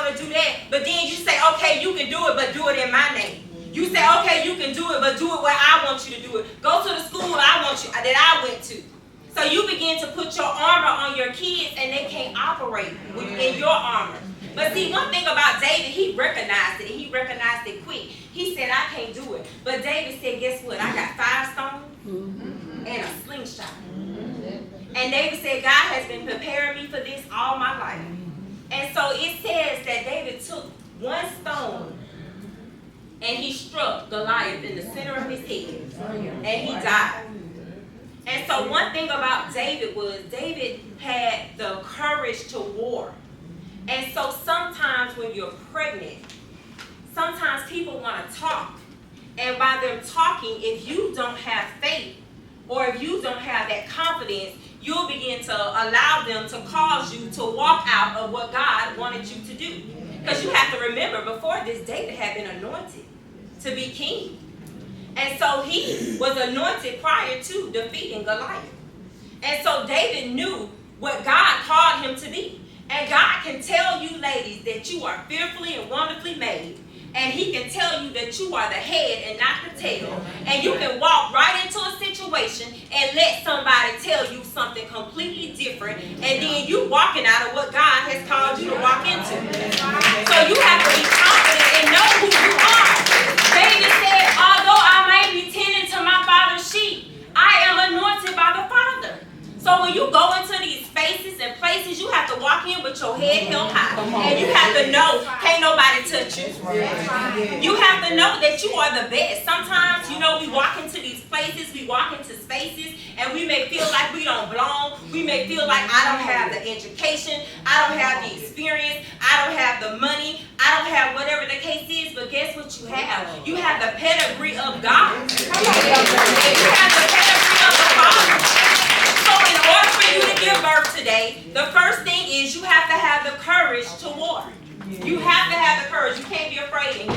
want to do that, but then you say, okay, you can do it, but do it in my name. You say, okay, you can do it, but do it where I want you to do it. Go to the school that I went to. So you begin to put your armor on your kids, and they can't operate in your armor. But see, one thing about David, he recognized it, and he recognized it quick. He said, I can't do it. But David said, guess what? I got 5 stones and a slingshot. And David said, God has been preparing me for this all my life. And so it says that David took 1 stone and he struck Goliath in the center of his head. And he died. And so one thing about David was David had the courage to war. And so sometimes when you're pregnant, sometimes people want to talk. And by them talking, if you don't have faith or if you don't have that confidence, you'll begin to allow them to cause you to walk out of what God wanted you to do. Because you have to remember, before this, David had been anointed to be king. And so he was anointed prior to defeating Goliath. And so David knew what God called him to be. And God can tell you, ladies, that you are fearfully and wonderfully made. And he can tell you that you are the head and not the tail. And you can walk right into a situation and let somebody tell you something completely different. And then you walking out of what God has called you to walk into. So you have to be confident and know who you are. David said, although I may be tending to my father's sheep, I am anointed by the Father. So when you go into these spaces and places, you have to walk in with your head held high. And you have to know, can't nobody touch you. You have to know that you are the best. Sometimes, you know, we walk into these places, we walk into spaces, and we may feel like we don't belong. We may feel like I don't have the education, I don't have the experience, I don't have the money, I don't have whatever the case is, but guess what you have? You have the pedigree of God. You have the pedigree of the Father. So in order for you to give birth today, the first thing is you have to have the courage to war. You have to have the courage. You can't be afraid.